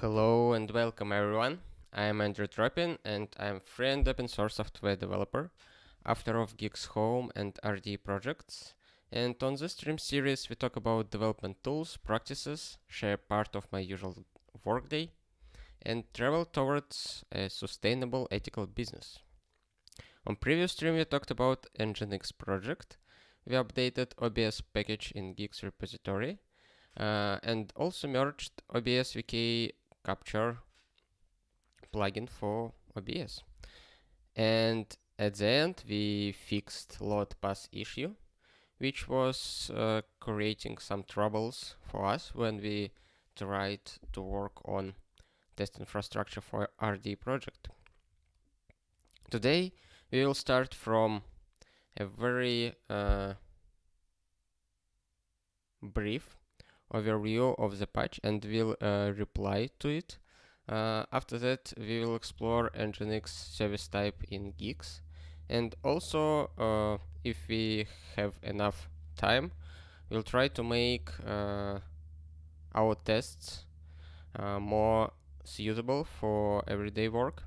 Hello and welcome everyone. I am Andrew Tropin and I am free and open source software developer, author of Guix Home and RD projects. And on this stream series we talk about development tools, practices, share part of my usual workday, and travel towards a sustainable ethical business. On previous stream we talked about Nginx project. We updated OBS package in Guix repository and also merged OBS VK capture plugin for OBS. And at the end, we fixed load pass issue, which was creating some troubles for us when we tried to work on test infrastructure for RD project. Today, we will start from a very brief overview of the patch and we'll reply to it. After that, we will explore Nginx service type in Guix. And also, if we have enough time, we'll try to make our tests more suitable for everyday work.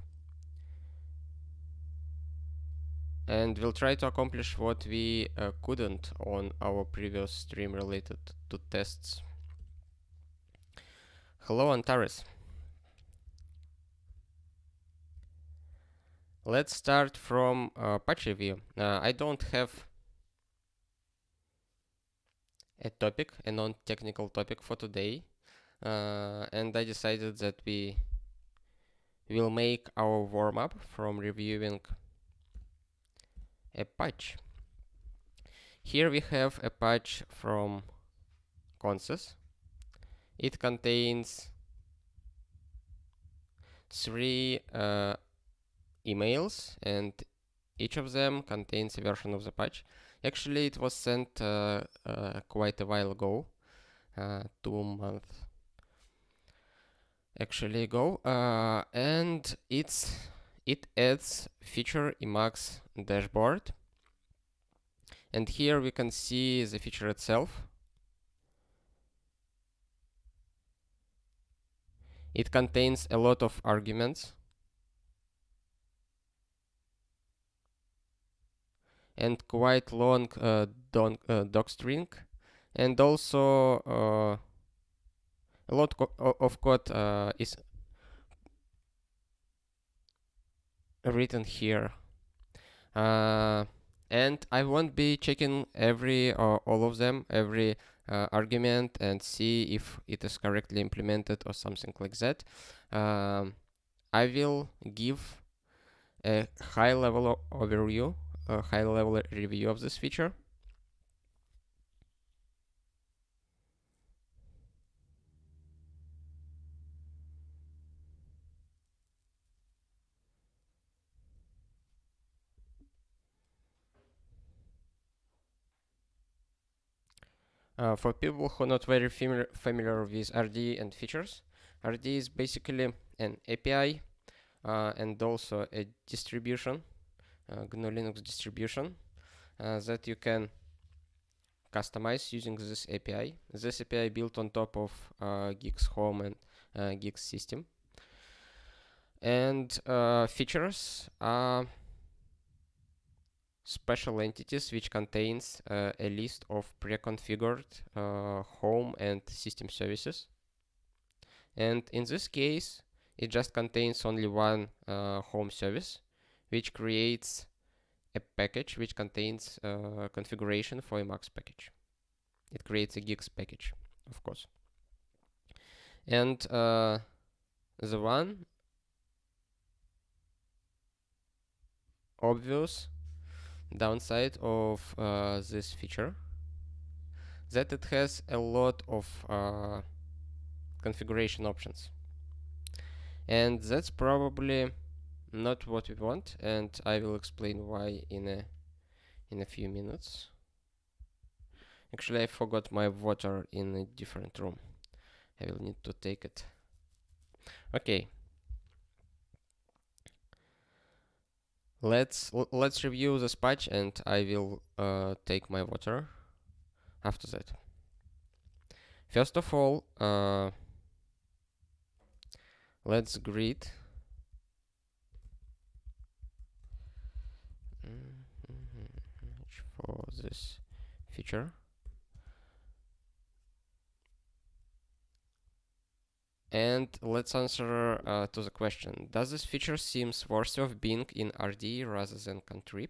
And we'll try to accomplish what we couldn't on our previous stream related to tests. Hello, Antares. Let's start from patch review. I don't have a topic, a non-technical topic for today, and I decided that we will make our warm-up from reviewing a patch. Here we have a patch from Consys. It contains 3 emails, and each of them contains a version of the patch. Actually, it was sent quite a while ago, 2 months actually ago, and it adds feature emacs dashboard. And here we can see the feature itself. It contains a lot of arguments and quite long doc string, and also a lot of code is written here. And I won't be checking all of them, every argument, and see if it is correctly implemented or something like that. I will give a high-level overview, a high-level review of this feature. For people who are not very familiar with RD and features, RD is basically an API and also a distribution, GNU Linux distribution that you can customize using this API. This API built on top of Guix Home and Guix system. And features are special entities which contains a list of pre-configured home and system services. And in this case, it just contains only one home service, which creates a package which contains configuration for emacs package. It creates a Guix package, of course. And the one obvious downside of this feature that it has a lot of configuration options, and that's probably not what we want, and I will explain why in a few minutes. Actually, I forgot my water in a different room. I will need to take it. Okay, let's review this patch, and I will take my water after that. First of all, let's grid for this feature. And let's answer to the question, does this feature seems worthy of being in RD rather than contrib?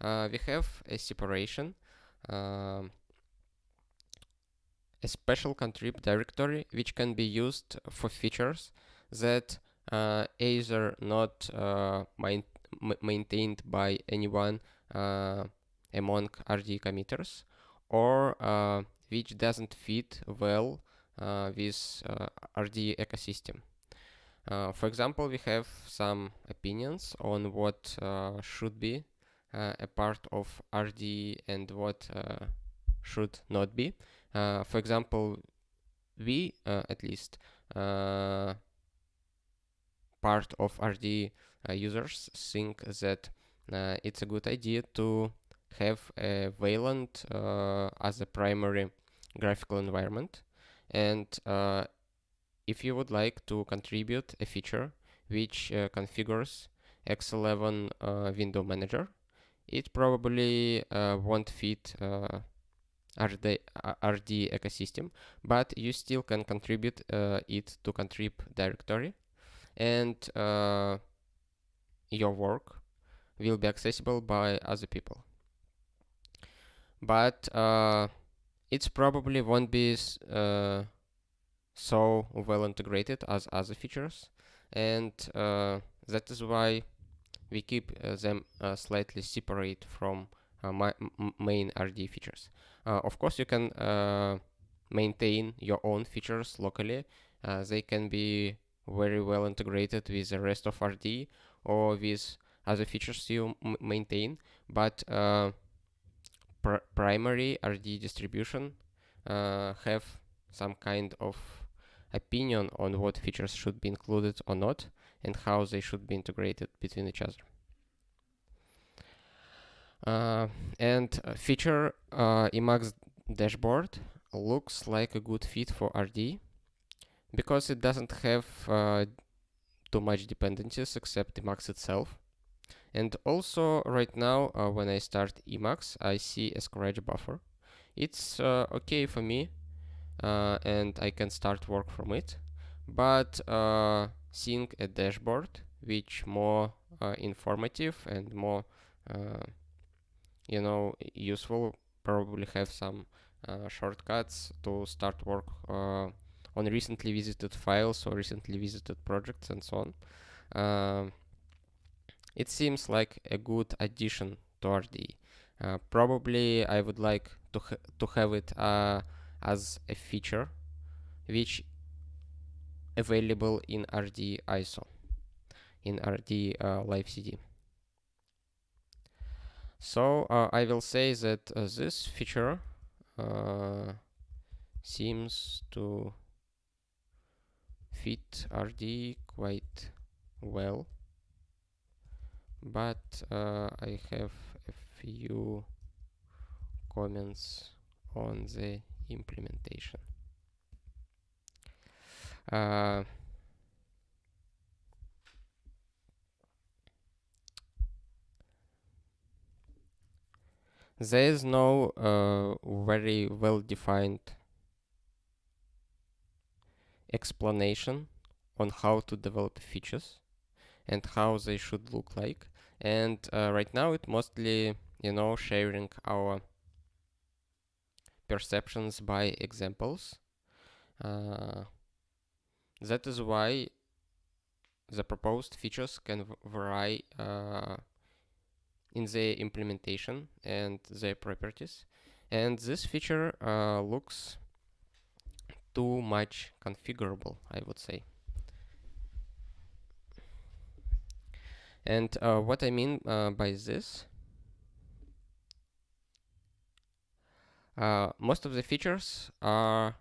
We have a separation, a special contrib directory, which can be used for features that either not maintained by anyone among RD committers, or which doesn't fit well with RD ecosystem. For example, we have some opinions on what should be a part of RD and what should not be. For example, we, at least, part of RD users think that it's a good idea to have a Wayland as a primary graphical environment. And if you would like to contribute a feature which configures X11 window manager, it probably won't fit RD ecosystem, but you still can contribute it to contrib directory, and your work will be accessible by other people. But it's probably won't be so well integrated as other features, and that is why we keep them slightly separate from main RD features. Of course, you can maintain your own features locally. They can be very well integrated with the rest of RD or with other features you maintain, but primary RD distribution have some kind of opinion on what features should be included or not, and how they should be integrated between each other. And feature Emacs dashboard looks like a good fit for RD because it doesn't have too much dependencies except Emacs itself. And also right now when I start Emacs, I see a scratch buffer. It's okay for me, and I can start work from it, but seeing a dashboard which more informative and more useful, probably have some shortcuts to start work on recently visited files or recently visited projects and so on. It seems like a good addition to RD. Probably I would like to have it as a feature which available in RD ISO, in RD live CD. So I will say that this feature seems to fit RD quite well, but I have a few comments on the implementation. There is no very well-defined explanation on how to develop features and how they should look like. And right now it mostly, sharing our perceptions by examples. That is why the proposed features can vary in their implementation and their properties. And this feature looks too much configurable, I would say. And what I mean by this, most of the features are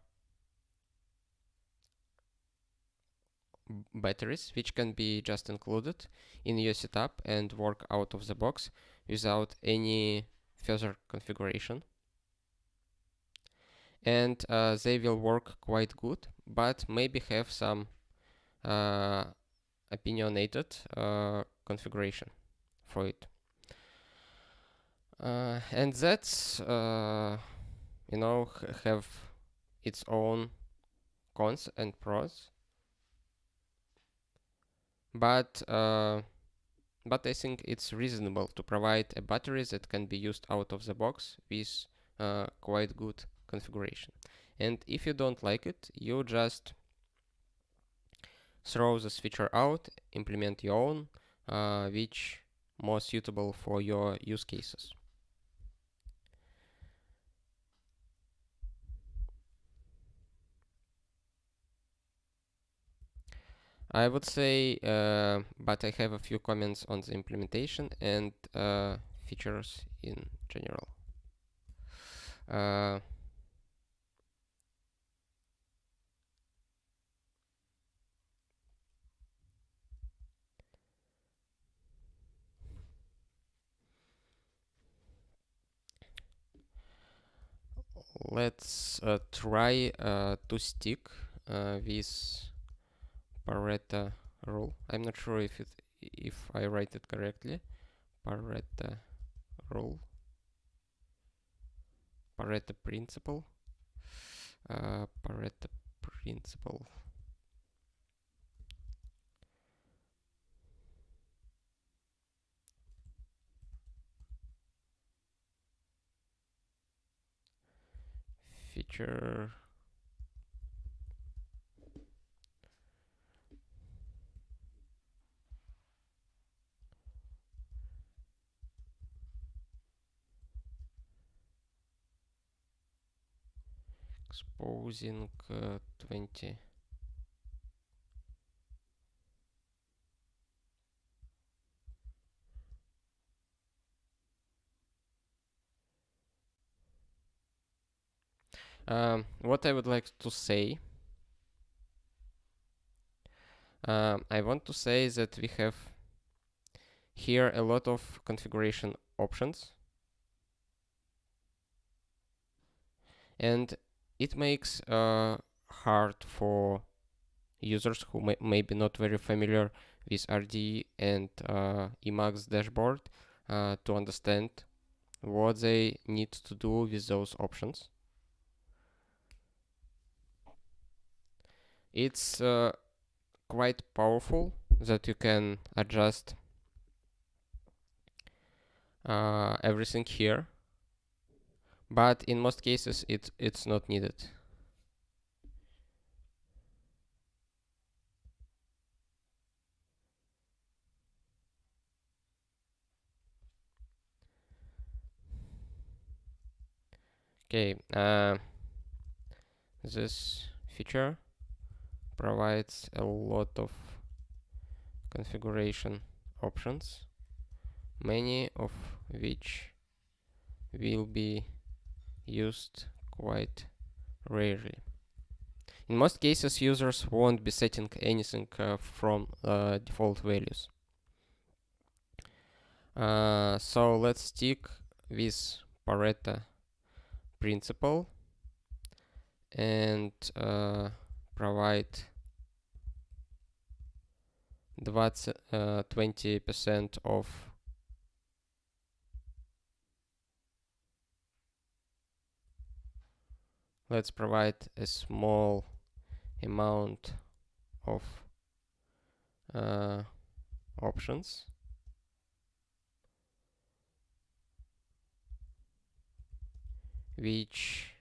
batteries which can be just included in your setup and work out of the box without any further configuration. And they will work quite good, but maybe have some opinionated configuration for it. And that's have its own cons and pros, but I think it's reasonable to provide a battery that can be used out of the box with quite good configuration. And if you don't like it, you just throw this feature out, implement your own, which more suitable for your use cases. I would say, but I have a few comments on the implementation and features in general. Let's try to stick with Pareto rule. I'm not sure if I write it correctly. Pareto rule, Pareto principle, Pareto principle. Feature. Exposing 20. What I would like to say, I want to say that we have here a lot of configuration options, and it makes hard for users who may be not very familiar with RD and emacs dashboard to understand what they need to do with those options. It's quite powerful that you can adjust everything here, but in most cases it's not needed. Okay, this feature provides a lot of configuration options, many of which will be used quite rarely. In most cases, users won't be setting anything from default values. So let's stick with Pareto principle and provide 20% of let's provide a small amount of options which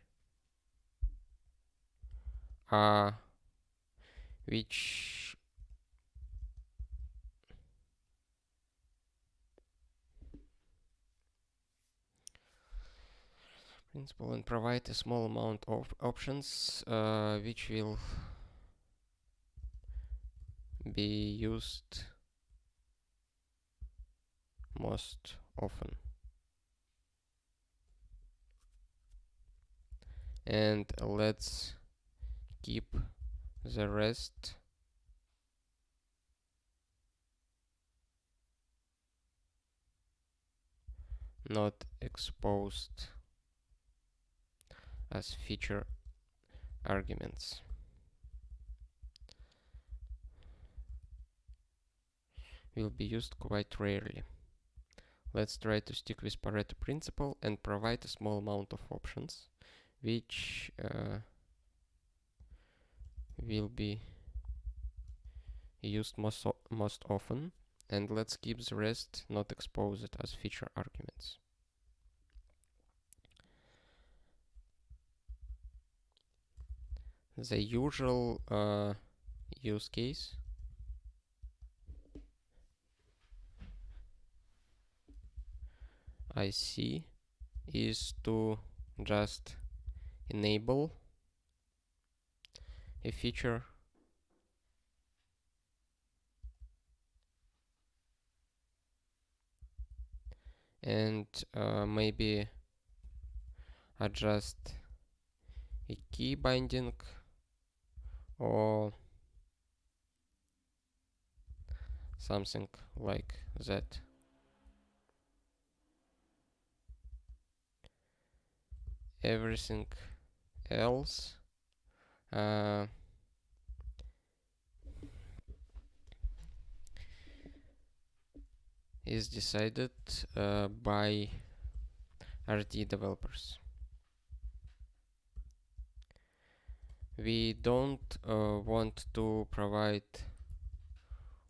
principle and provide a small amount of options which will be used most often. And let's keep the rest not exposed as feature arguments. will be used quite rarely. Let's try to stick with Pareto principle and provide a small amount of options, which will be used most often, and let's keep the rest not exposed as feature arguments. The usual use case I see is to just enable a feature and maybe adjust a key binding or something like that. Everything else is decided by RD developers. We don't want to provide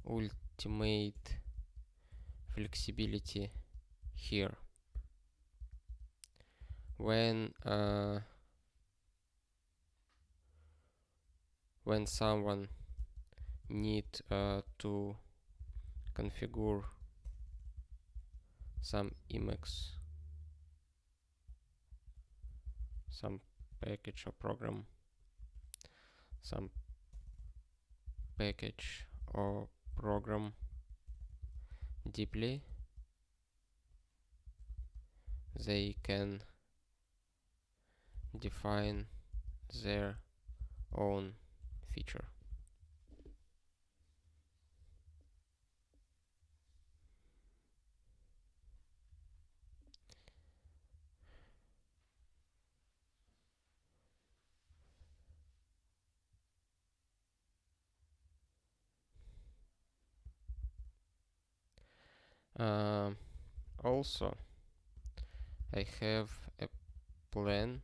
ultimate flexibility here. When someone need to configure some emacs, some package or program, some package or program deeply, they can define their own feature. Also, I have a plan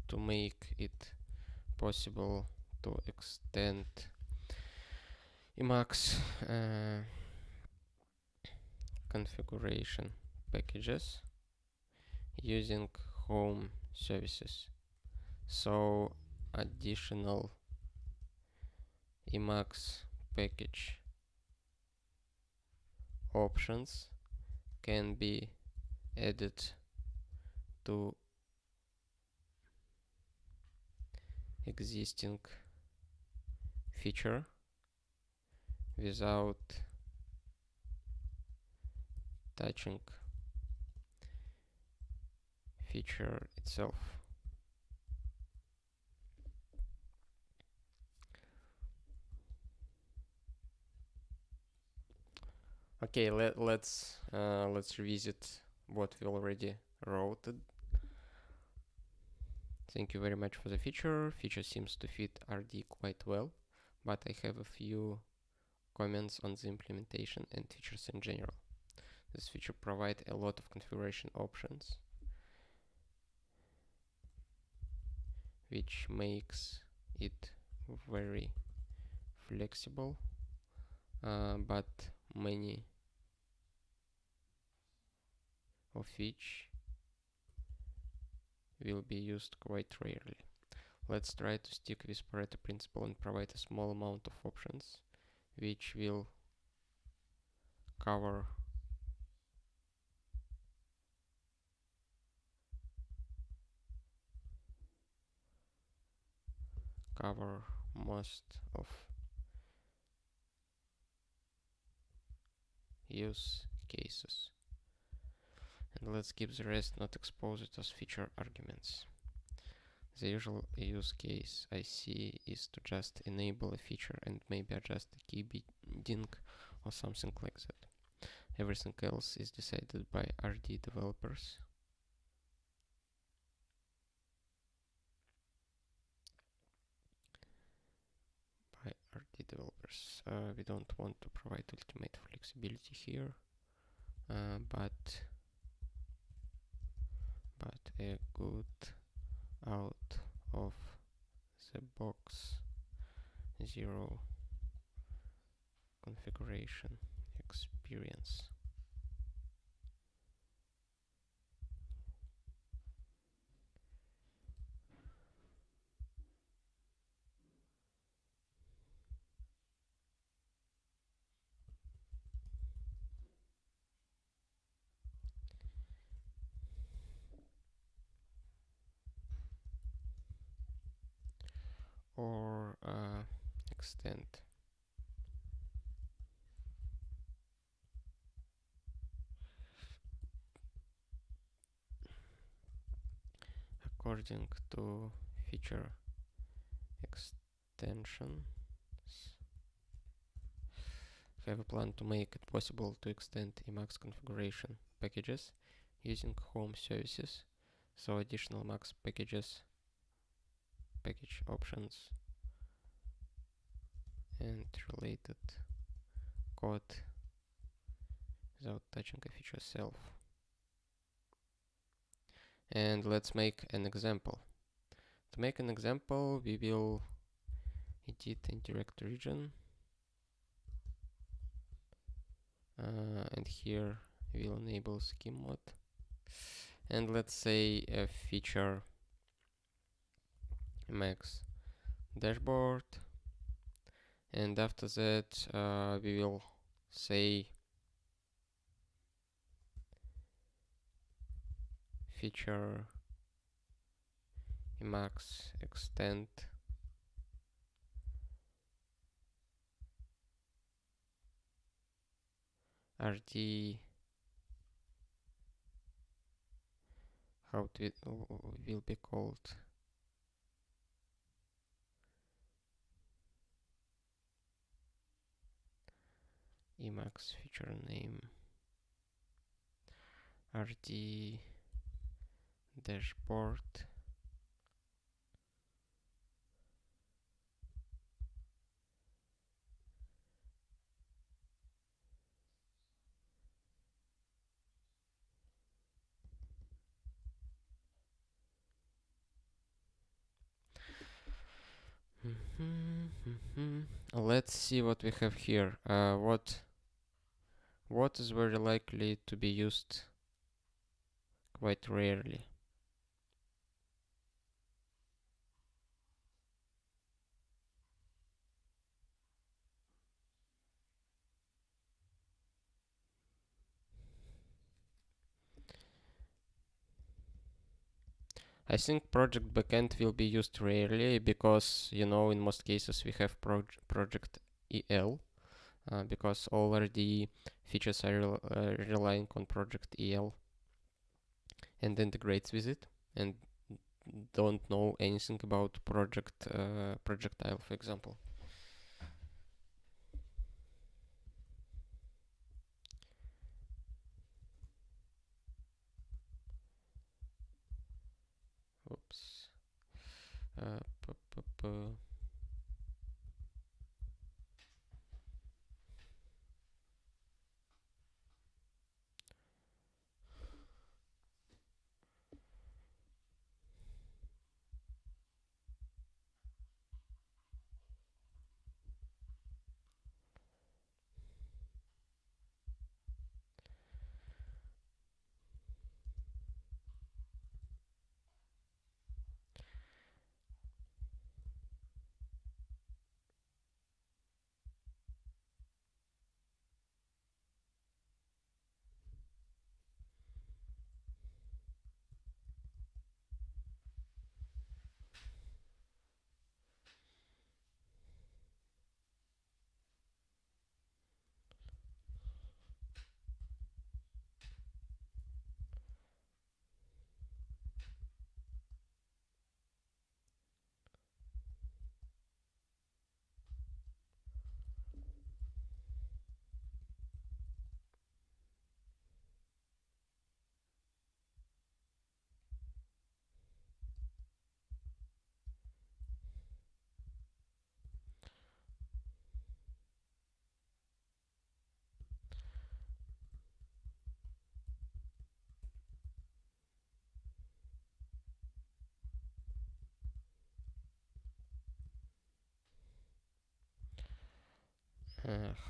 to make it possible to extend emacs configuration packages using home services. So additional emacs package options can be added to existing feature without touching feature itself. Okay, let's revisit what we already wrote. Thank you very much for the feature. Feature seems to fit RD quite well, but I have a few comments on the implementation and features in general. This feature provides a lot of configuration options, which makes it very flexible, but many of which will be used quite rarely. Let's try to stick with Pareto principle and provide a small amount of options, which will cover most of use cases. And let's keep the rest not exposed as feature arguments. The usual use case I see is to just enable a feature and maybe adjust the key binding or something like that. Everything else is decided by RD developers. RD developers. We don't want to provide ultimate flexibility here, but a good out of the box zero configuration experience. Or extend according to feature extensions. We have a plan to make it possible to extend emacs configuration packages using home services, so additional emacs packages, package options, and related code without touching a feature itself. And let's make an example. To make an example, we will edit indirect region, and here we'll enable scheme mode, and let's say a feature emacs dashboard, and after that we will say feature emacs extend RD, how it will be called, emacs feature name RD dashboard Let's see what we have here. What is very likely to be used quite rarely. I think project backend will be used rarely because, you know, in most cases we have project EL, because already features are relying on project EL and integrates with it, and don't know anything about projectile, for example. Oops.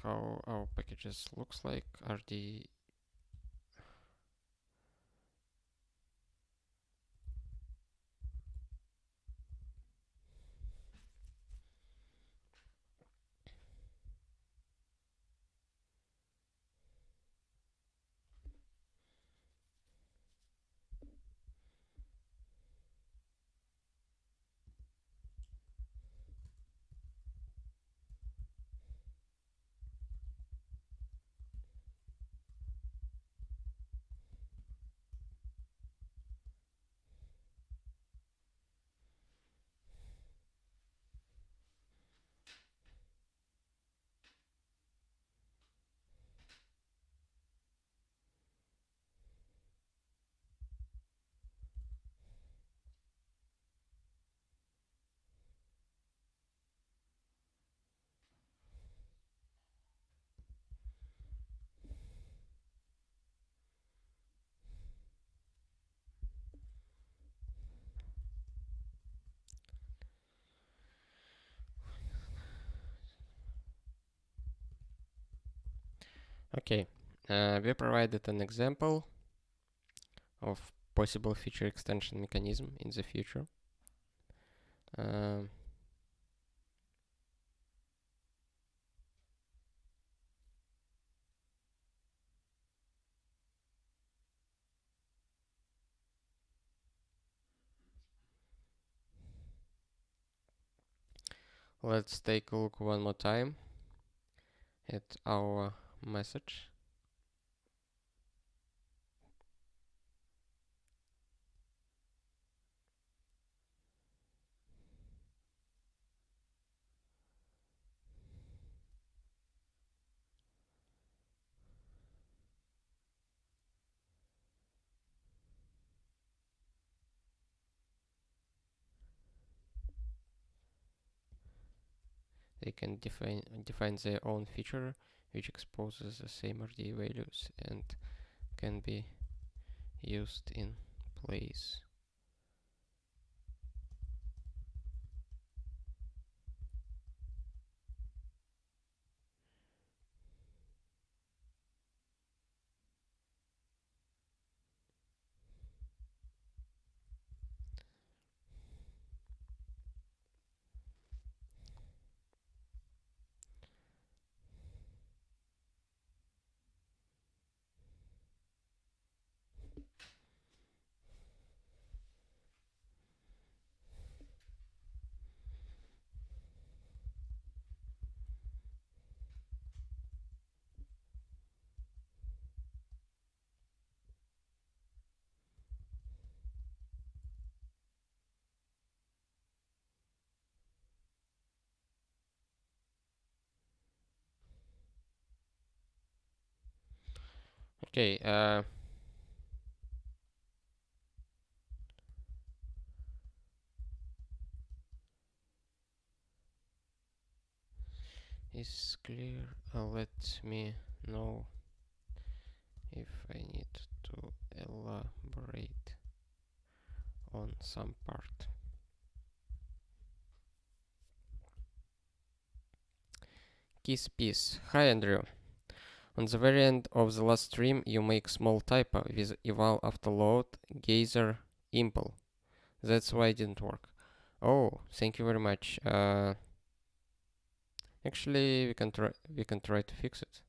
how our packages looks like. RD. Okay, we provided an example of possible feature extension mechanism in the future. Um, let's take a look one more time at our message. They can define their own feature which exposes the same RD values and can be used in place. Okay, is clear. Let me know if I need to elaborate on some part. Kiss piece. Hi Andrew. On the very end of the last stream, you make small typo with eval after load geyser impl. That's why it didn't work. Oh, thank you very much. Actually, we can try to fix it.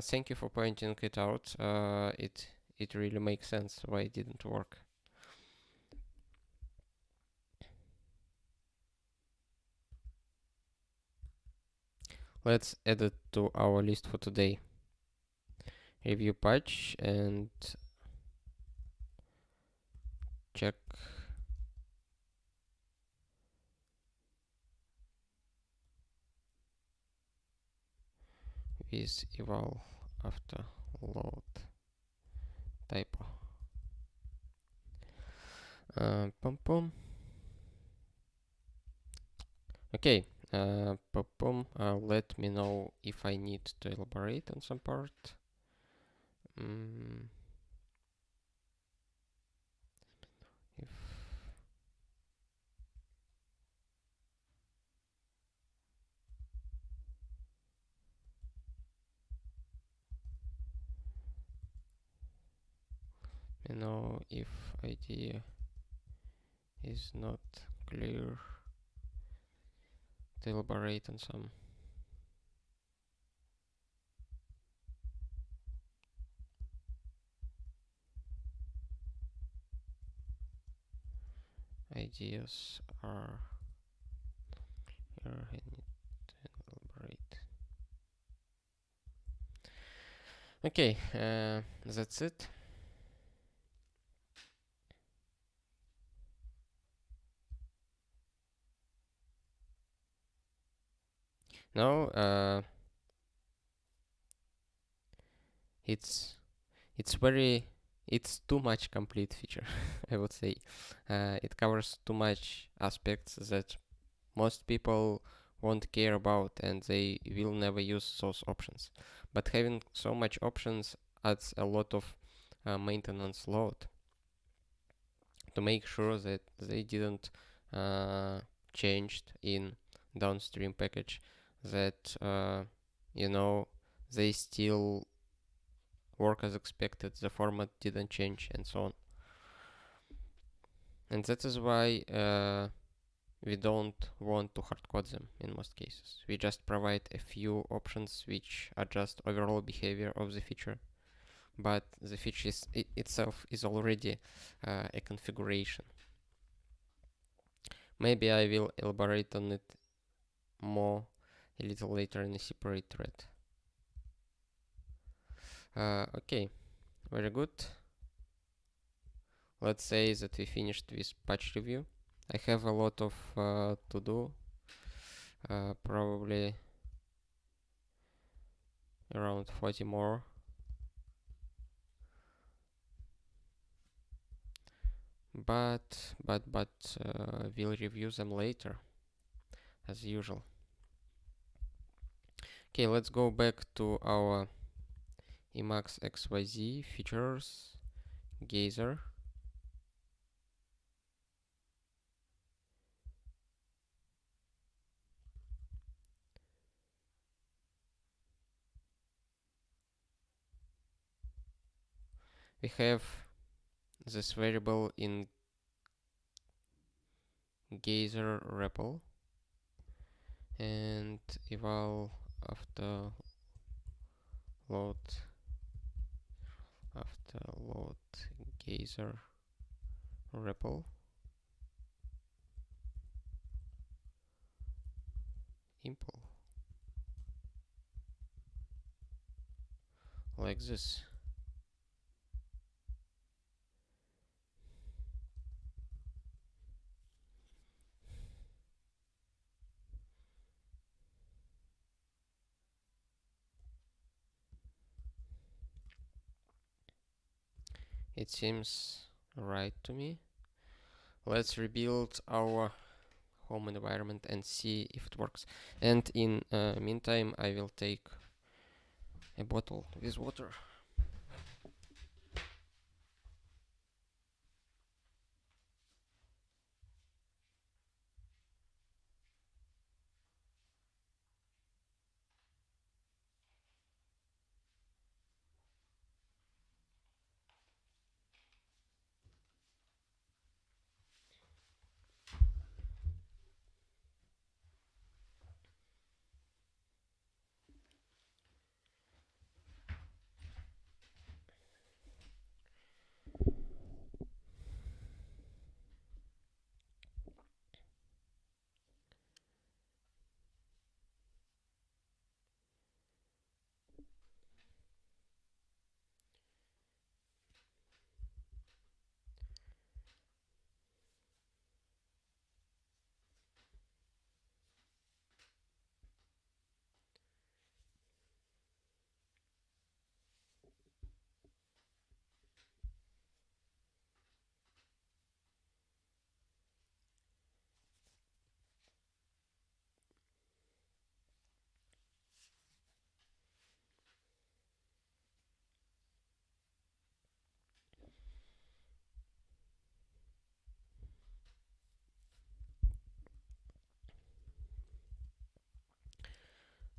Thank you for pointing it out. It really makes sense why it didn't work. Let's add it to our list for today. Review patch and check with eval after load typo. Pum pum. Okay. Pum pum. Let me know if I need to elaborate on some part. If if idea is not clear, to elaborate on some ideas are here. I need to elaborate. Okay, that's it. Now it's too much complete feature. I would say it covers too much aspects that most people won't care about, and they will never use those options. But having so much options adds a lot of maintenance load to make sure that they didn't changed in downstream package, that they still work as expected, the format didn't change, and so on. And that is why we don't want to hardcode them in most cases. We just provide a few options which adjust overall behavior of the feature, but the feature itself is already a configuration. Maybe I will elaborate on it more a little later in a separate thread. Okay, very good. Let's say that we finished with patch review. I have a lot of to do, probably around 40 more. But we'll review them later, as usual. Okay, let's go back to our emacs xyz features geyser. We have this variable in geyser REPL, and eval after load geyser REPL impl, like this. It seems right to me. Let's rebuild our home environment and see if it works. And in meantime, I will take a bottle with water.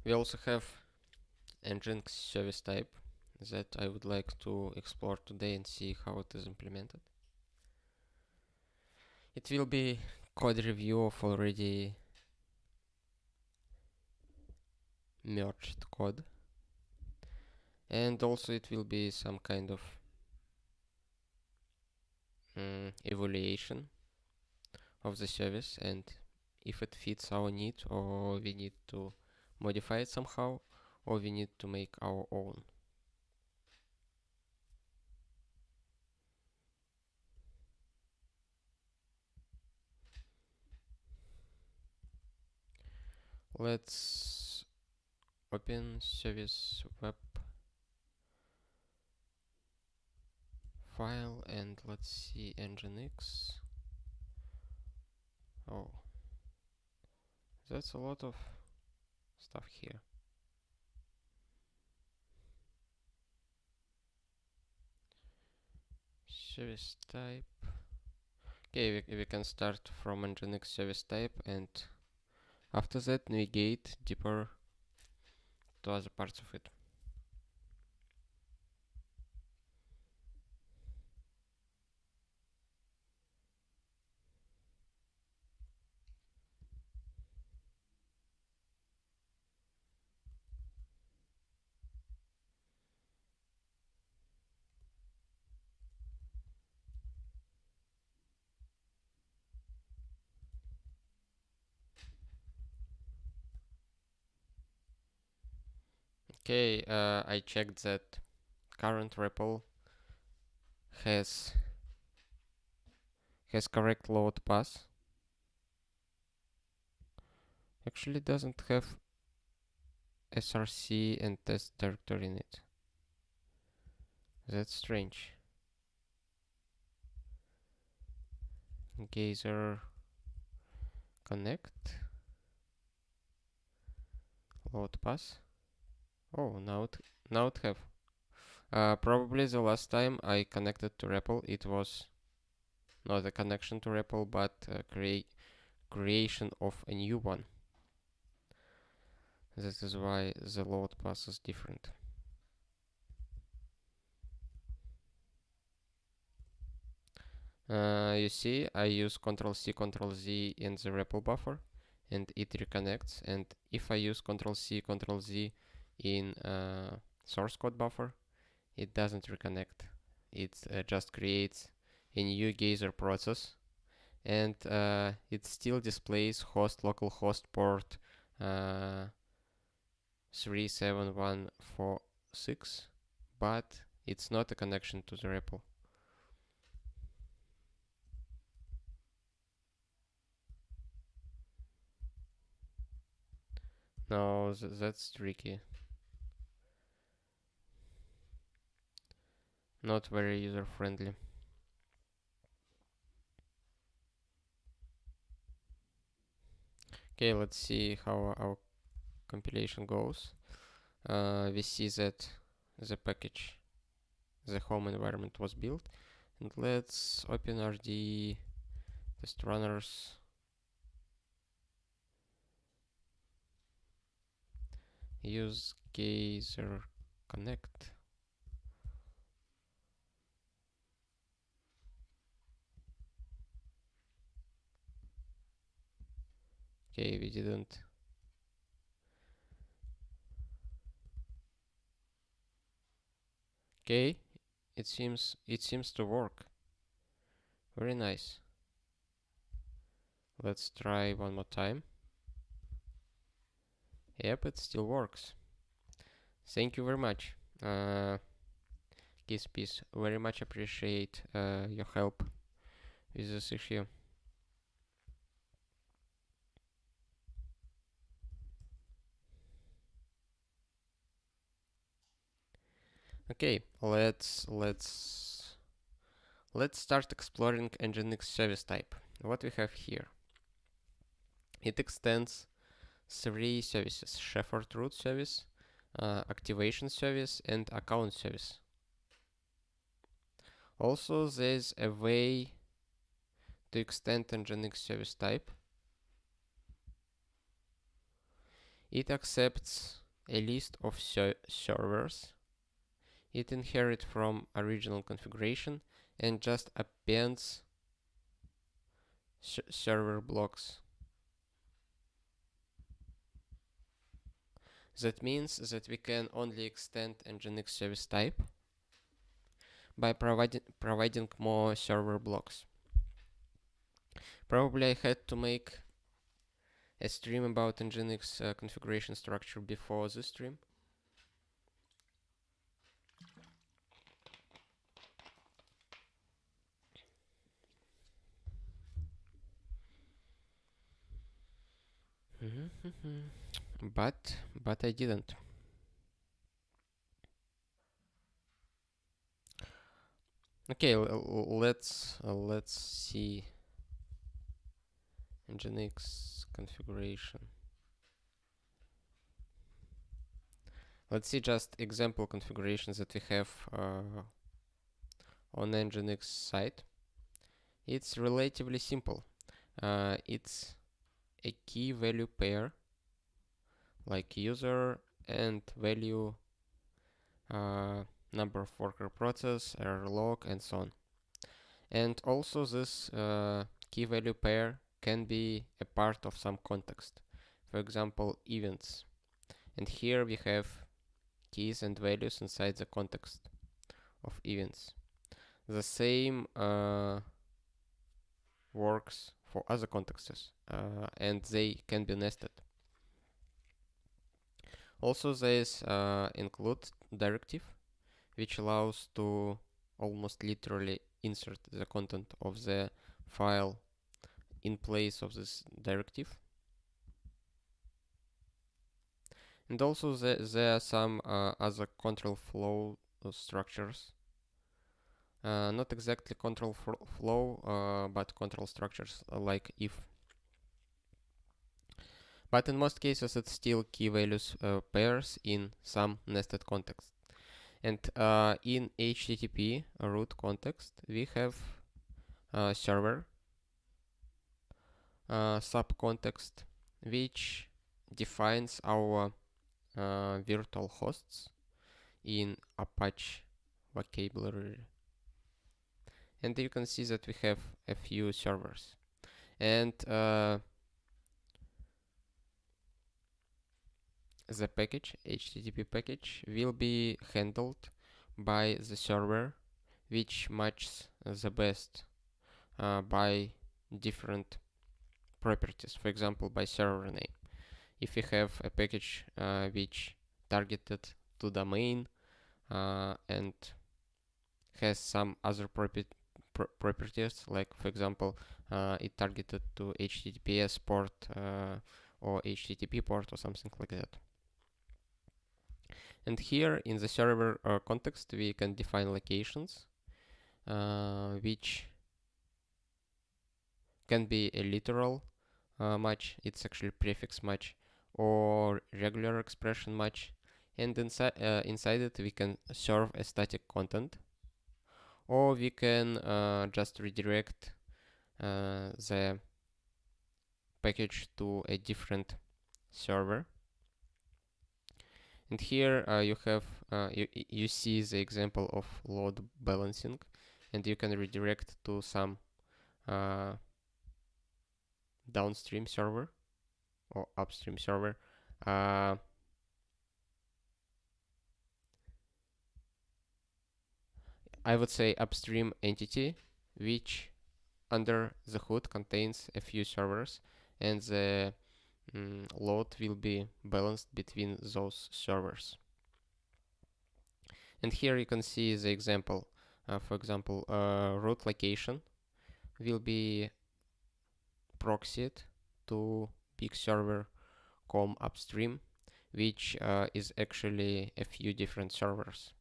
We also have Nginx service type that I would like to explore today and see how it is implemented. It will be code review of already merged code, and also it will be some kind of evaluation of the service and if it fits our need, or we need to modify it somehow, or we need to make our own. Let's open service web file and let's see Nginx. Oh, that's a lot of stuff here. Service type. Okay, we can start from Nginx service type, and after that navigate deeper to other parts of it. Okay, I checked that current REPL has correct load path. Actually doesn't have src and test directory in it. That's strange. Geyser connect load path. Oh, now it have. Probably the last time I connected to REPL, it was not a connection to REPL, but creation of a new one. That is why the load path is different. You see, I use Ctrl+C, Ctrl+Z in the REPL buffer, and it reconnects. And if I use Ctrl+C, Ctrl+Z in source code buffer, it doesn't reconnect. It just creates a new geyser process, and it still displays host localhost port 37146, but it's not a connection to the REPL. No, that's tricky. Not very user friendly. Okay, let's see how our compilation goes. We see that the package, the home environment was built, and let's open RD test runners. Use geyser connect. Okay, we didn't. Okay, it seems to work. Very nice. Let's try one more time. Yep, it still works. Thank you very much. Peace. Very much appreciate your help with this issue. Okay, let's start exploring Nginx service type. What we have here? It extends 3 services: Shepherd root service, activation service, and account service. Also, there's a way to extend Nginx service type. It accepts a list of servers it inherits from original configuration and just appends server blocks. That means that we can only extend Nginx service type by providing more server blocks. Probably I had to make a stream about Nginx configuration structure before this stream. But I didn't. Okay, let's see Nginx configuration. Let's see just example configurations that we have on Nginx site. It's relatively simple. It's a key value pair, like user and value, number of worker process, error log, and so on. And also this key value pair can be a part of some context. For example, events. And here we have keys and values inside the context of events. The same works for other contexts, and they can be nested. Also, there is include directive, which allows to almost literally insert the content of the file in place of this directive. And also there are some other control flow structures. Not exactly control flow, but control structures like if. But in most cases, it's still key values pairs in some nested context. And in HTTP root context, we have server subcontext, which defines our virtual hosts in Apache vocabulary. And you can see that we have a few servers. And the package, HTTP package, will be handled by the server, which matches the best by different properties. For example, by server name. If we have a package which targeted to domain and has some other properties, like for example, it targeted to HTTPS port or HTTP port or something like that. And here in the server context, we can define locations, which can be a literal match, it's actually prefix match, or regular expression match. And inside it, we can serve a static content, or we can just redirect the package to a different server. And here you have you see the example of load balancing, and you can redirect to some downstream server or upstream server. I would say upstream entity, which under the hood contains a few servers, and the load will be balanced between those servers. And here you can see the example. For example, root location will be proxied to big server com upstream, which is actually a few different servers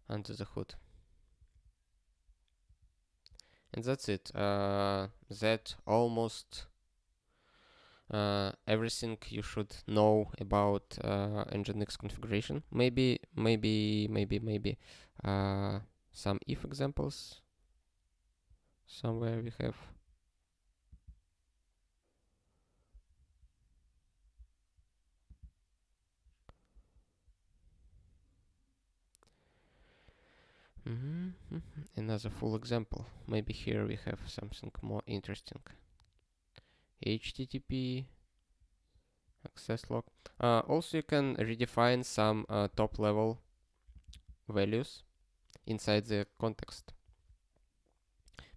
under the hood. And that's it. That almost everything you should know about Nginx configuration. Maybe some if examples somewhere we have. Another full example. Maybe here we have something more interesting. HTTP access log. Also, you can redefine some top level values inside the context,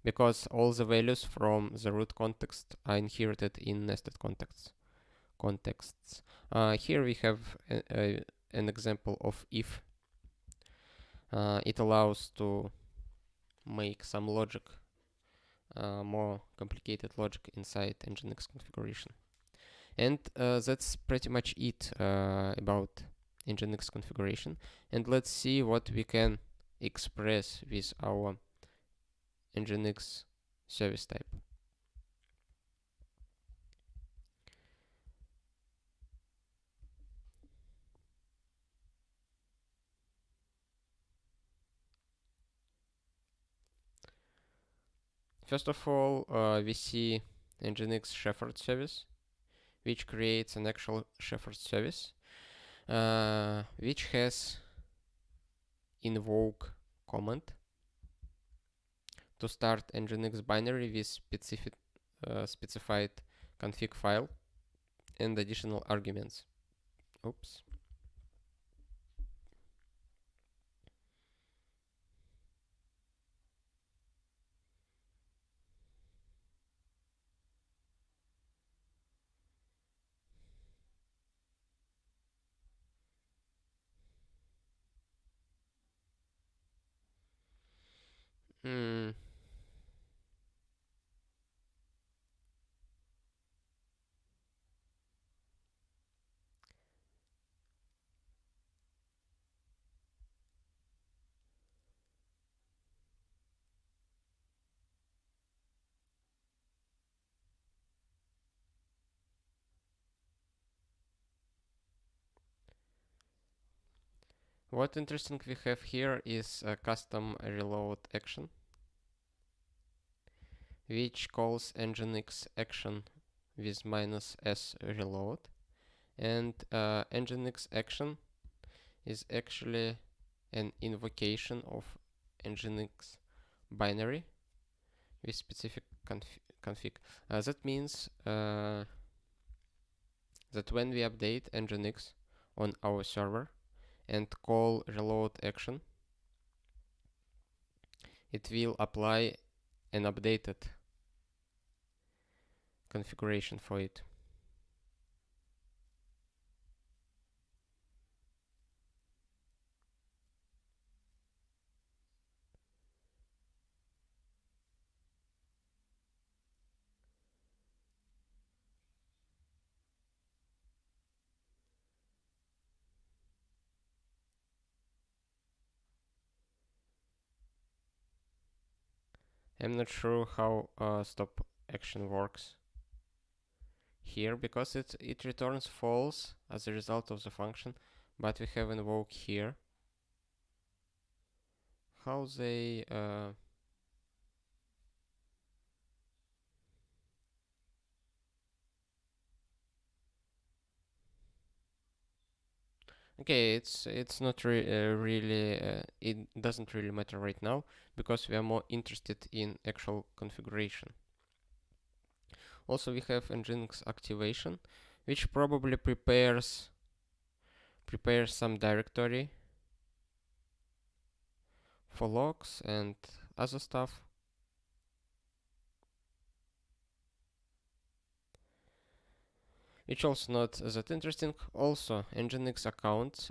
because all the values from the root context are inherited in nested contexts. Here we have an example of if. It allows to make some logic, more complicated logic inside Nginx configuration. And that's pretty much it about Nginx configuration. And let's see what we can express with our Nginx service type. First of all, we see Nginx Shepherd service, which creates an actual Shepherd service, which has invoke command to start Nginx binary with specified config file and additional arguments. Oops. Hmm. What interesting we have here is a custom reload action, which calls nginx action with -s reload, and nginx action is actually an invocation of nginx binary with specific config. That means that when we update nginx on our server and call reload action, it will apply an updated configuration for it. I'm not sure how stop action works here, because it returns false as a result of the function, but we have invoke here. How they okay, it's not really it doesn't really matter right now, because we are more interested in actual configuration. Also, we have Nginx activation, which probably prepares some directory for logs and other stuff. Which also not that interesting. Also, Nginx account,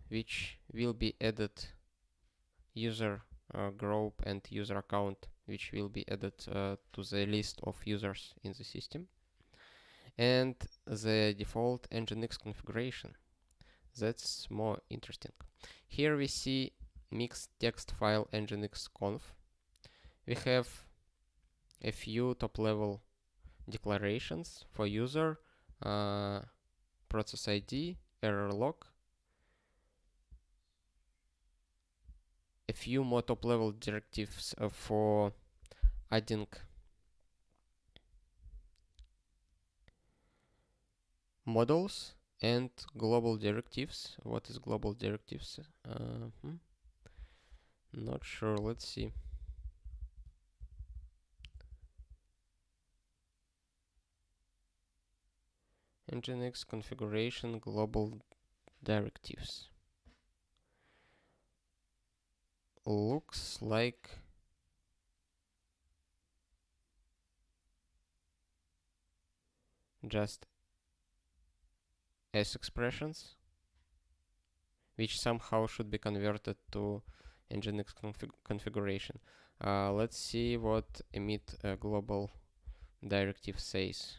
which will be added user group and user account, which will be added to the list of users in the system, and the default Nginx configuration. That's more interesting. Here we see mixed text file nginx conf. We have a few top level declarations for user, process ID, error log, a few more top level directives for adding models, and global directives. What is global directives? Not sure. Let's see. Nginx configuration global directives. Looks like just S expressions, which somehow should be converted to Nginx configuration. Let's see what emit global directive says.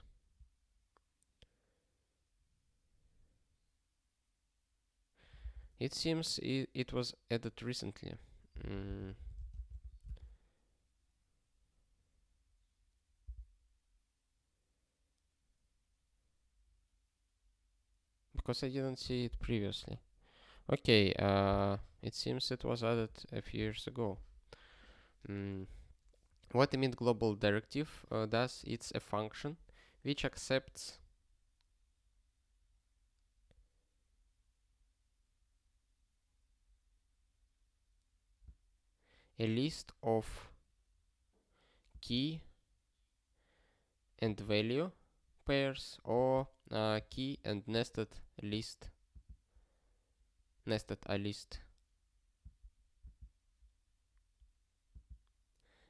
It seems it was added recently. Because I didn't see it previously. Okay, it seems it was added a few years ago. What emit global directive does, it's a function which accepts a list of key and value pairs or key and nested a list.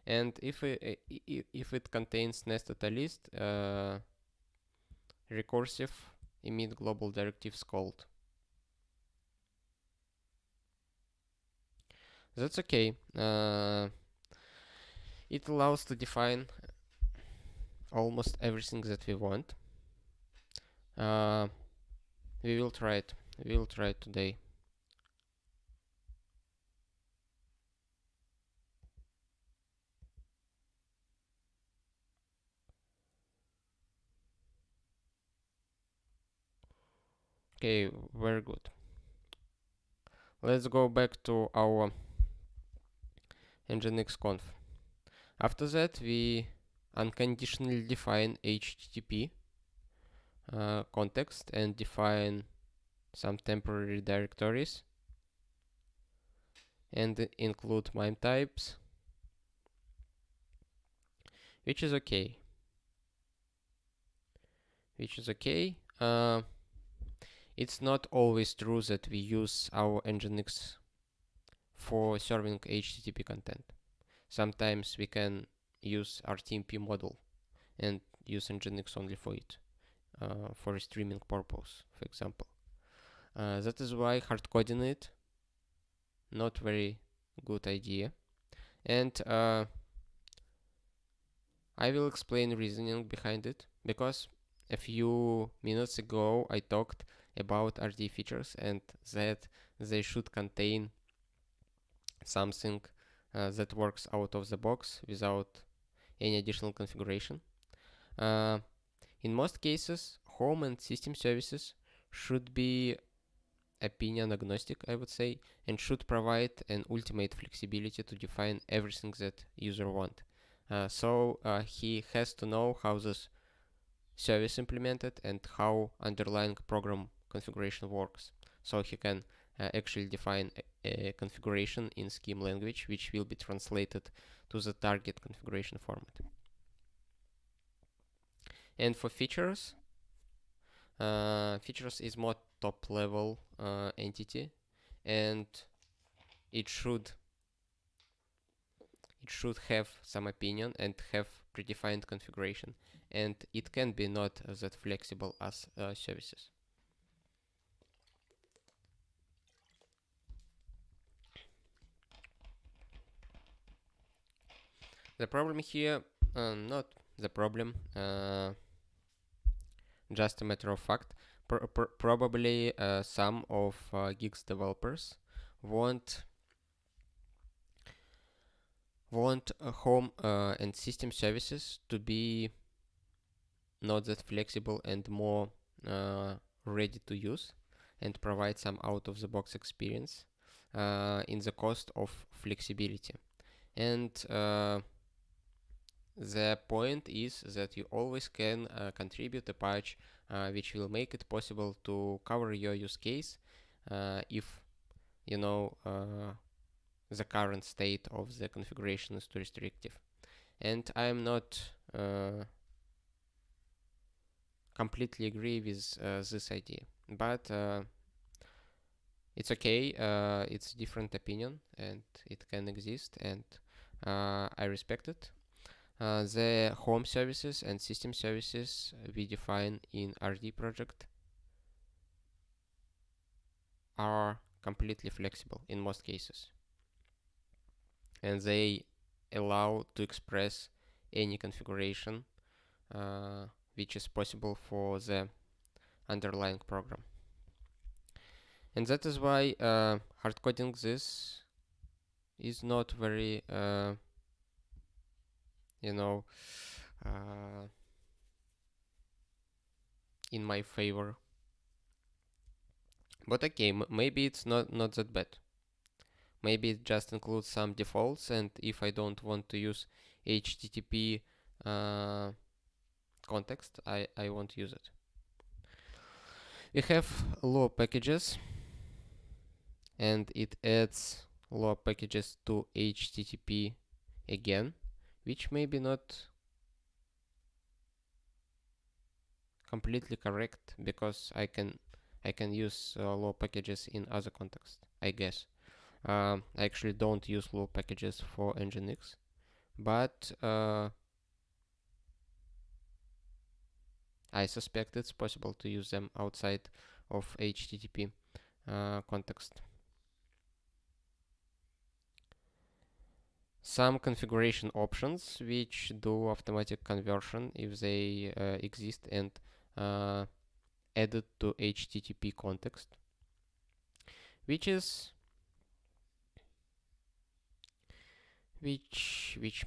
And if it contains nested a list, recursive emit global directives called. That's okay. It allows to define almost everything that we want. We will try it. We will try it today. Okay, very good. Let's go back to our Nginx conf. After that, we unconditionally define HTTP context and define some temporary directories and include MIME types, which is okay. It's not always true that we use our Nginx for serving HTTP content. Sometimes we can use RTMP model and use Nginx only for it, for a streaming purpose, for example. That is why hard coding it, not very good idea. And I will explain reasoning behind it, because a few minutes ago I talked about RD features and that they should contain something that works out of the box without any additional configuration. In most cases, home and system services should be opinion agnostic, I would say, and should provide an ultimate flexibility to define everything that user want. So he has to know how this service implemented and how underlying program configuration works. So he can actually define a configuration in scheme language, which will be translated to the target configuration format. And for features, features is more top level entity, and it should have some opinion and have predefined configuration, and it can be not that flexible as services. The problem here, not the problem, just a matter of fact, probably some of Guix developers want home and system services to be not that flexible and more ready to use and provide some out-of-the-box experience in the cost of flexibility. And the point is that you always can contribute a patch which will make it possible to cover your use case if you know the current state of the configuration is too restrictive. And I am not completely agree with this idea, but it's okay. It's a different opinion, and it can exist, and I respect it. The home services and system services we define in RD project are completely flexible in most cases, and they allow to express any configuration which is possible for the underlying program. And that is why hard coding this is not very you know in my favor. But okay, maybe it's not that bad. Maybe it just includes some defaults, and if I don't want to use HTTP context, I won't use it. We have low packages, and it adds low packages to HTTP again, which may be not completely correct, because I can use low packages in other contexts, I guess. I actually don't use low packages for Nginx, but I suspect it's possible to use them outside of HTTP context. Some configuration options which do automatic conversion if they exist and added to HTTP context, which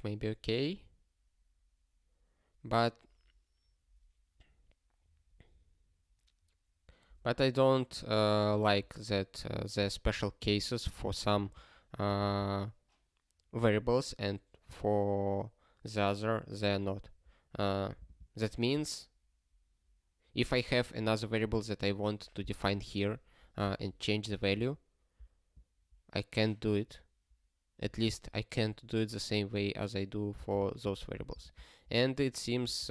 may be okay, but I don't like that there are special cases for some variables, and for the other they are not. That means if I have another variable that I want to define here and change the value, I can't do it. At least I can't do it the same way as I do for those variables. And it seems,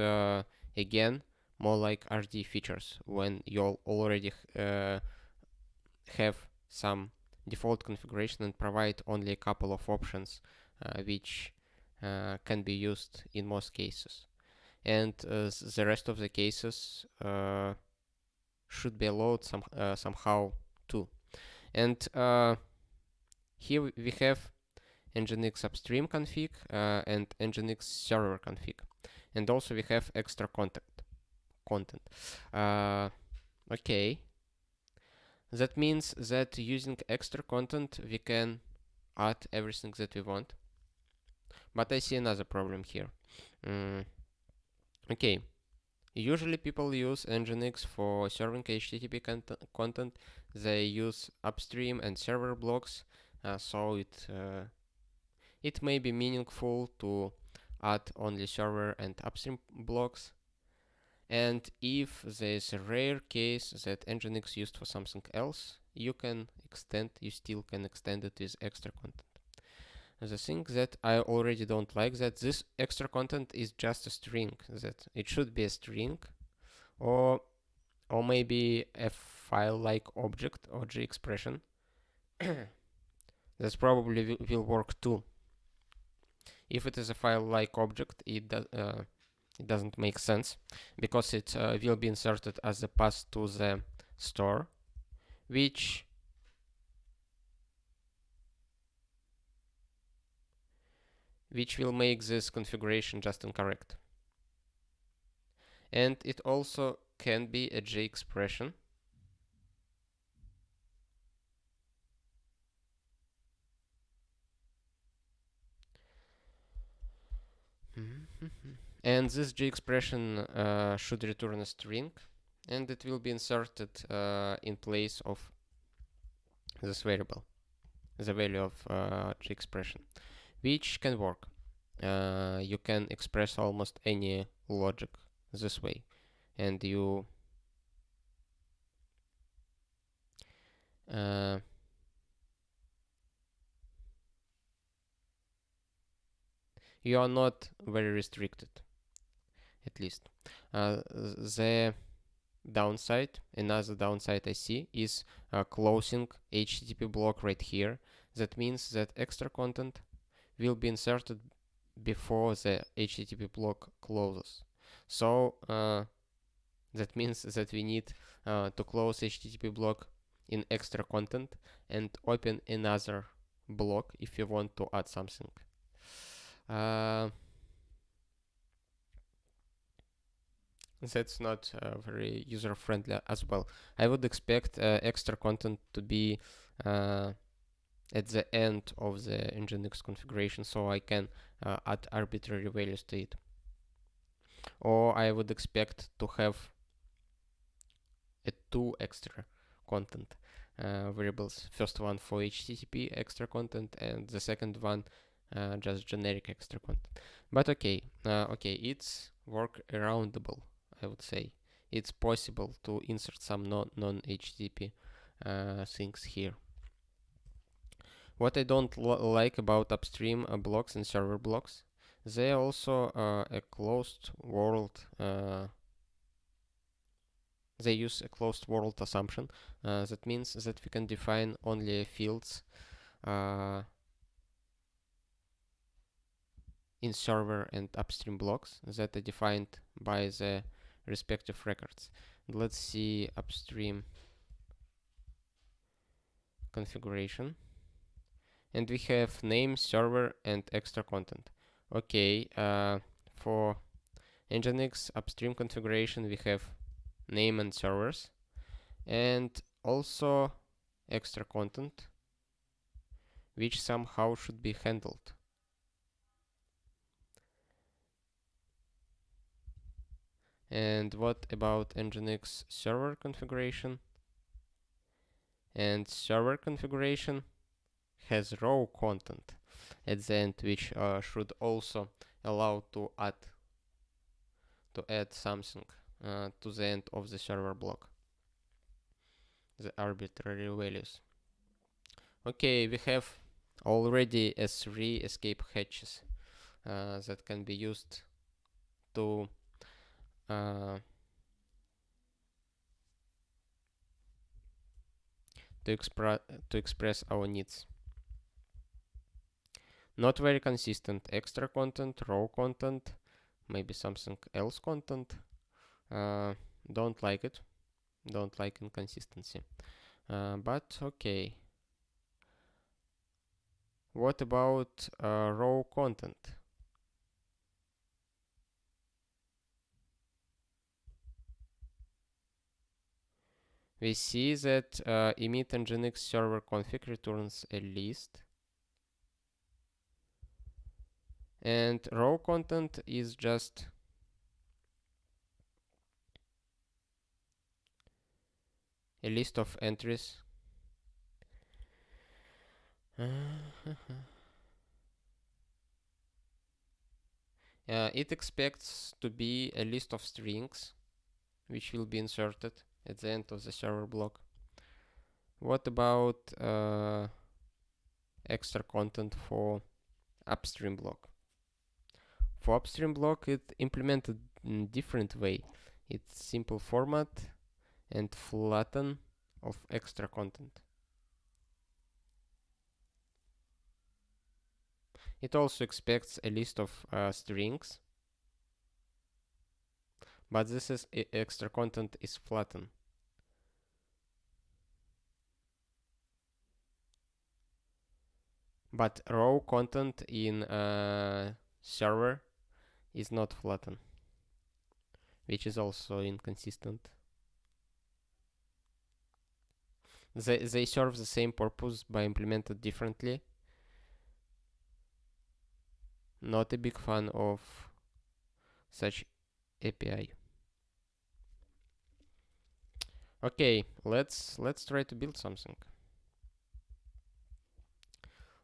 again, more like RD features when you already have some default configuration and provide only a couple of options which can be used in most cases. And the rest of the cases should be allowed somehow too. And here we have Nginx upstream config and Nginx server config, and also we have extra content. Okay, that means that using extra content we can add everything that we want, but I see another problem here. Okay, usually people use Nginx for serving HTTP content. They use upstream and server blocks, so it may be meaningful to add only server and upstream blocks. And if there's a rare case that Nginx used for something else, you still can extend it with extra content. The thing that I already don't like, that this extra content is just a string, that it should be a string, or maybe a file-like object or G expression. That probably will work too. If it is a file-like object, it doesn't make sense, because it will be inserted as a path to the store, which will make this configuration just incorrect. And it also can be a J expression. And this J expression should return a string, and it will be inserted in place of this variable, the value of J expression, which can work. You can express almost any logic this way, and you you are not very restricted, at least. The downside, another downside I see, is closing HTTP block right here. That means that extra content will be inserted before the HTTP block closes. So that means that we need to close HTTP block in extra content and open another block if you want to add something. That's not very user-friendly as well. I would expect extra content to be at the end of the Nginx configuration, so I can add arbitrary values to it. Or I would expect to have two extra content variables. First one for HTTP extra content, and the second one just generic extra content. But okay, it's workaroundable, I would say. It's possible to insert some non-HTTP things here. What I don't like about upstream blocks and server blocks, they are also a closed world. They use a closed world assumption. That means that we can define only fields in server and upstream blocks that are defined by the respective records. Let's see upstream configuration. And we have name, server, and extra content. Okay, for Nginx upstream configuration, we have name and servers, and also extra content, which somehow should be handled. And what about Nginx server configuration? And server configuration has raw content at the end, which should also allow to add something to the end of the server block, the arbitrary values. Okay, we have already S3 escape hatches that can be used to express our needs. Not very consistent. Extra content, raw content, maybe something else content. Don't like it. Don't like inconsistency. But okay. What about raw content? We see that emit Nginx server config returns a list, and raw content is just a list of entries. It expects to be a list of strings which will be inserted at the end of the server block. What about extra content for upstream block? For upstream block, it implemented in different way. It's simple format and flatten of extra content. It also expects a list of strings, but this is extra content is flattened. But raw content in server is not flattened, which is also inconsistent. They serve the same purpose but implemented differently. Not a big fan of such API. Okay, let's try to build something.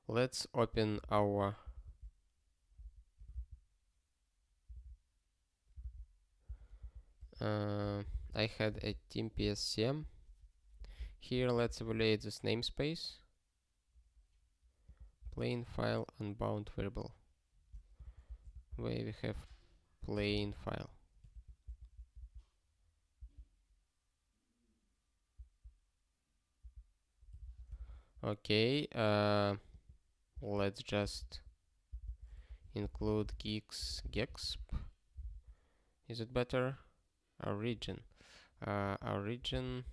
Let's open our I had a team PSCM. Here let's evaluate this namespace. Plain file unbound variable. way we have plain file. Okay, let's just include gex. Is it better? Origin. Origin.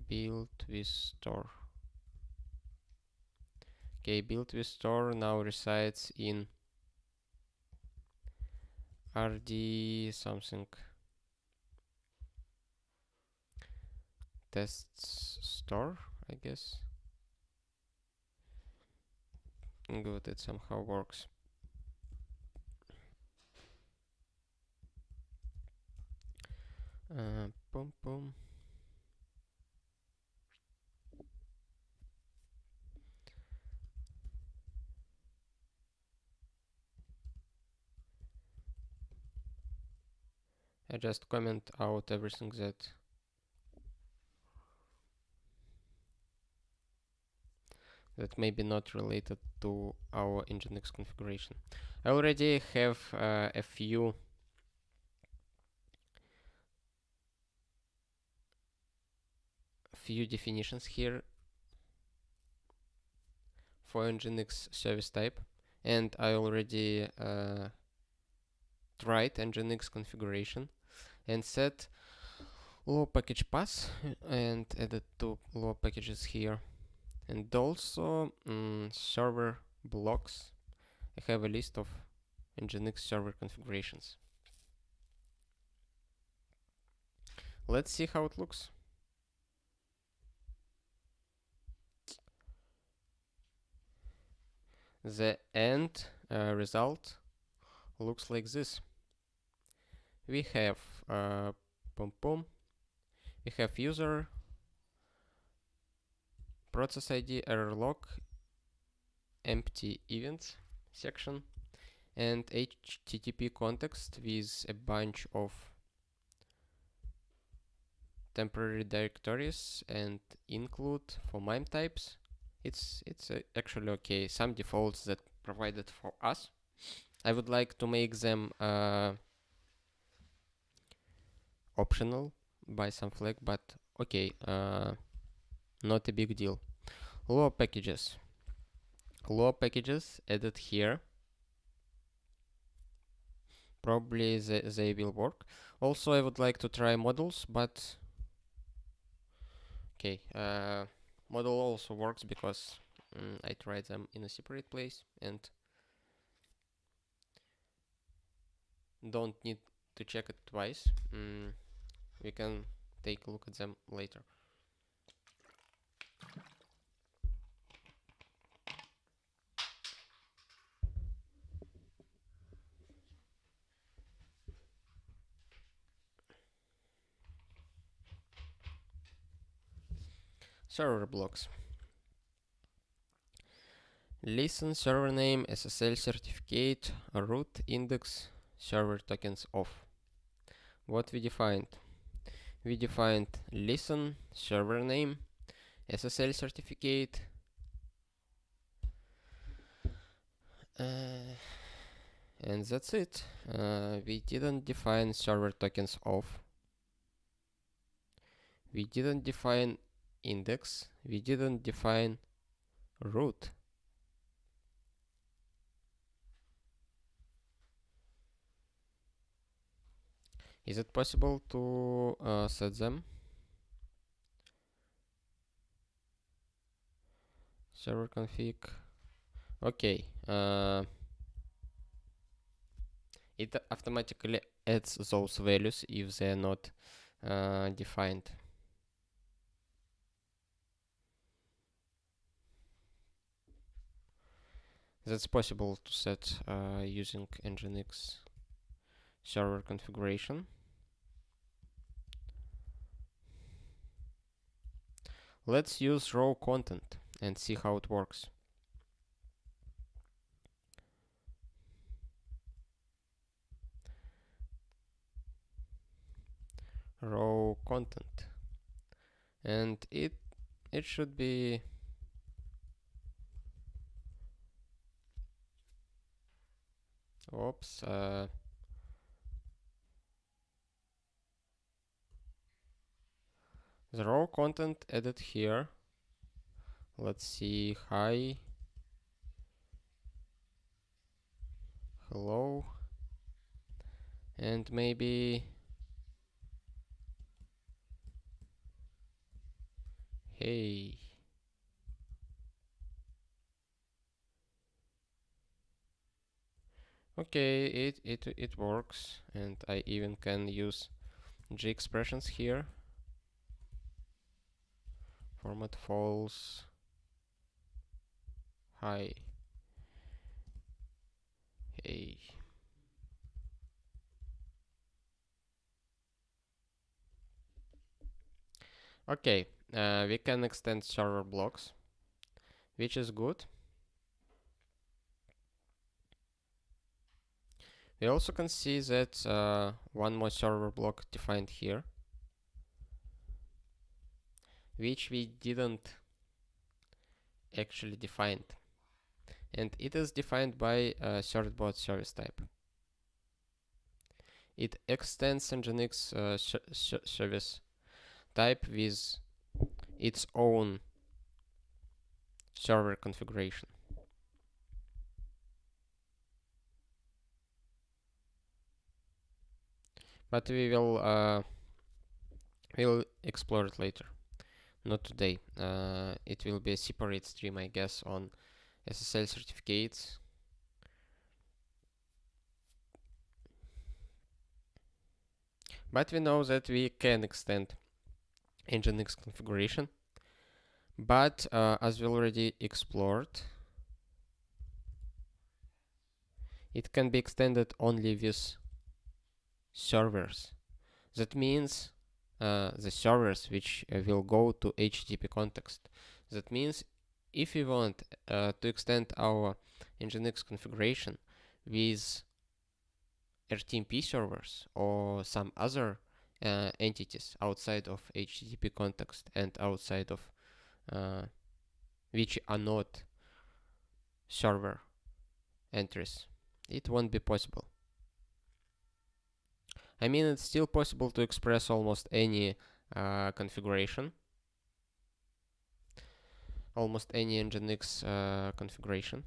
Build with store. Okay, build with store now resides in rd something tests store, I guess. Good, it somehow works. Boom, boom. I just comment out everything that may be not related to our Nginx configuration. I already have a few definitions here for Nginx service type, and I already tried Nginx configuration and set low package path and added two low packages here, and also server blocks. I have a list of Nginx server configurations. Let's see how it looks. The end result looks like this. We have we have user, process ID, error log, empty events section, and HTTP context with a bunch of temporary directories and include for MIME types. It's actually okay. Some defaults that provided for us. I would like to make them optional by some flag, but okay, not a big deal. Low packages added here. Probably they will work. Also, I would like to try models, but okay, model also works because I tried them in a separate place and don't need to check it twice. We can take a look at them later. Server blocks. Listen, server name, SSL certificate, root index, server tokens off. What we defined? We defined listen, server name, SSL certificate, and that's it. We didn't define server tokens off. We didn't define index. We didn't define root. Is it possible to set them? Server config. Okay. It automatically adds those values if they're not defined. That's possible to set using Nginx server configuration. Let's use raw content and see how it works. Raw content, and it it should be oops, the raw content added here. Let's see, hi, hello, and maybe hey. Okay, it works, and I even can use G expressions here. Format false, hi, hey. Okay, we can extend server blocks, which is good. We also can see that one more server block defined here, which we didn't actually define, and it is defined by certbot service type. It extends Nginx service type with its own server configuration. But we'll explore it later, not today. It will be a separate stream, I guess, on SSL certificates. But we know that we can extend Nginx configuration. But as we already explored, it can be extended only with servers. That means the servers which will go to HTTP context. That means if we want to extend our Nginx configuration with RTMP servers or some other entities outside of HTTP context and outside of which are not server entries, it won't be possible. I mean, it's still possible to express almost any configuration, almost any Nginx configuration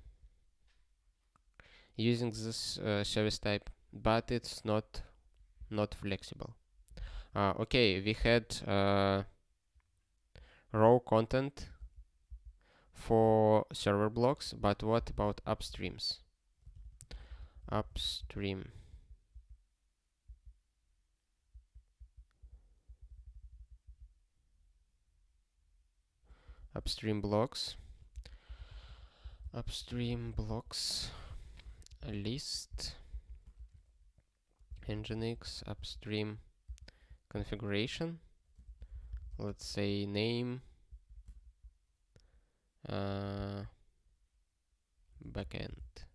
using this service type, but it's not flexible. Okay, we had raw content for server blocks, but what about upstreams? Upstream blocks, list Nginx upstream configuration. Let's say name backend,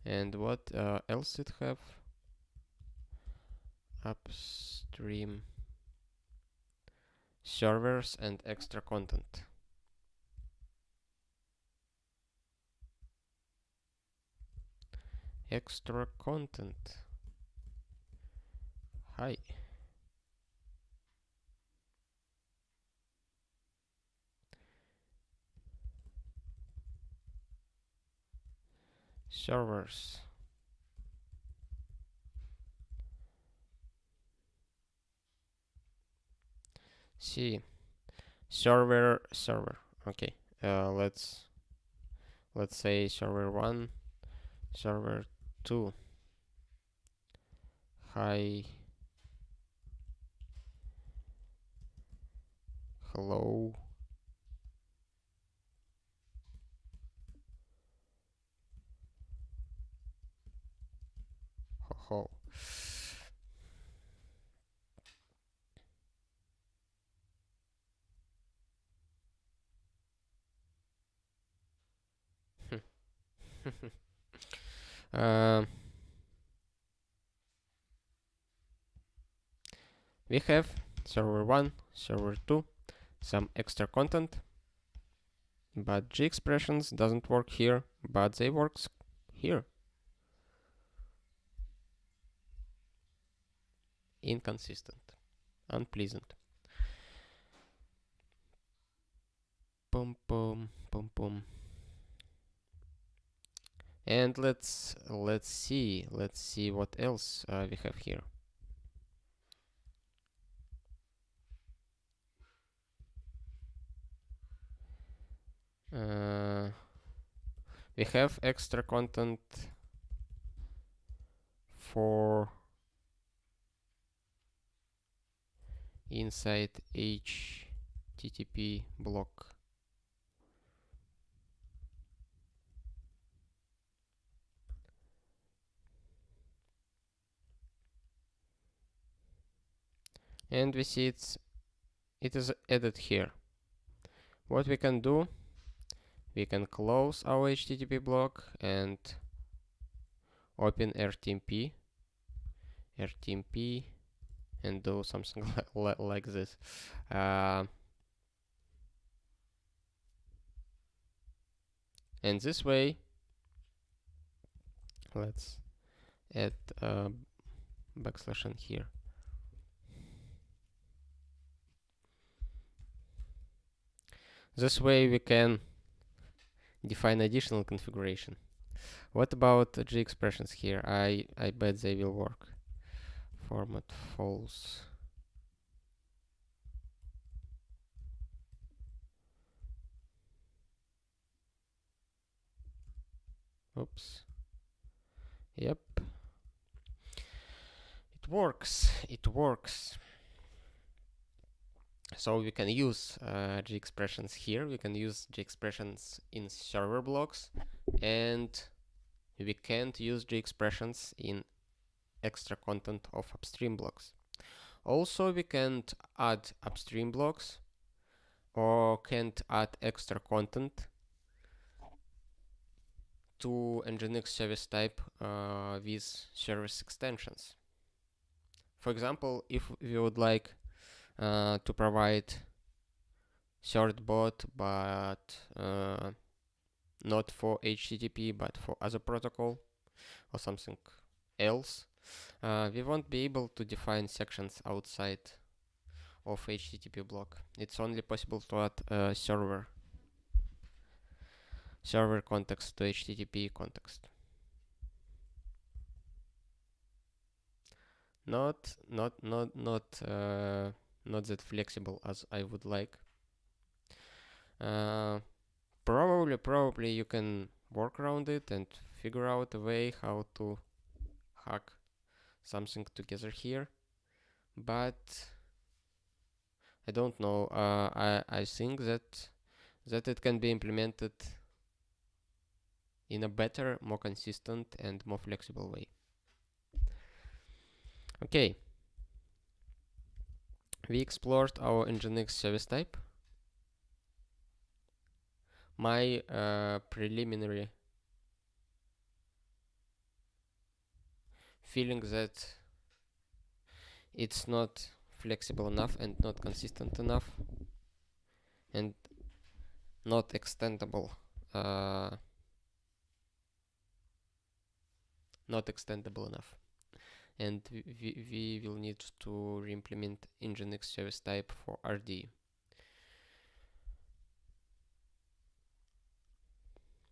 and what else it have? Upstream servers and extra content. Extra content. Hi. Servers. See. Server. Okay. Let's say server 1, server 2. Hi. Hello. Ho ho. We have server 1, server 2, some extra content, but G expressions doesn't work here, but they works here. Inconsistent, unpleasant. Pum pum pum pum. And let's see what else we have here. We have extra content for inside HTTP block. And we see it is added here. What we can do, we can close our HTTP block and open RTMP and do something like this. And this way, let's add backslash n here. This way we can define additional configuration. What about G expressions here? I bet they will work. Format false. Oops. Yep. It works. So we can use G expressions here. We can use G expressions in server blocks, and we can't use G expressions in extra content of upstream blocks. Also, we can't add upstream blocks or can't add extra content to Nginx service type with service extensions. For example, if we would like to provide third bot, but not for HTTP, but for other protocol or something else, we won't be able to define sections outside of HTTP block. It's only possible to add server context to HTTP context. Not that flexible as I would like. Probably you can work around it and figure out a way how to hack something together here, but I don't know. I think that it can be implemented in a better, more consistent, and more flexible way. Okay. We explored our Nginx service type. My preliminary feeling that it's not flexible enough and not consistent enough and not extendable enough, and we will need to re-implement Nginx service type for RD.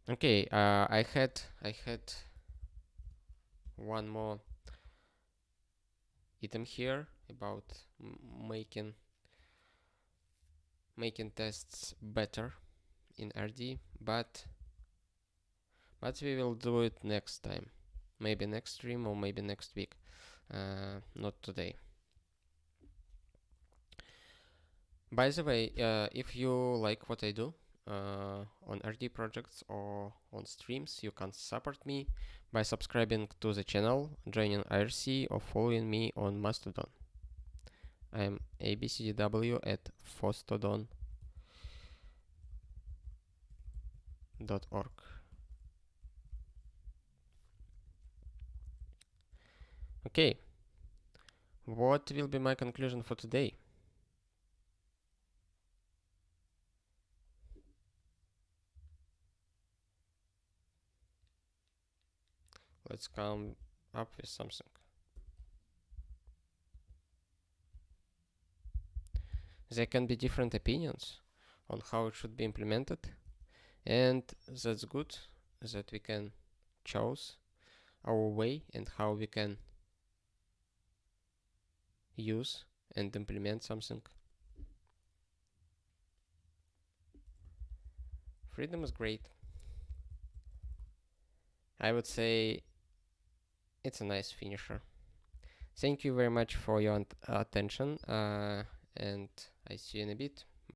Okay, I had one more item here about making tests better in RD, but we will do it next time, maybe next stream or maybe next week, not today. By the way, if you like what I do on RD projects or on streams, you can support me by subscribing to the channel, joining IRC, or following me on Mastodon. I am abcdw at fostodon.org. Okay, what will be my conclusion for today? Let's come up with something. There can be different opinions on how it should be implemented, and that's good that we can choose our way and how we can use and implement something. Freedom is great. I would say it's a nice finisher. Thank you very much for your attention, and I see you in a bit.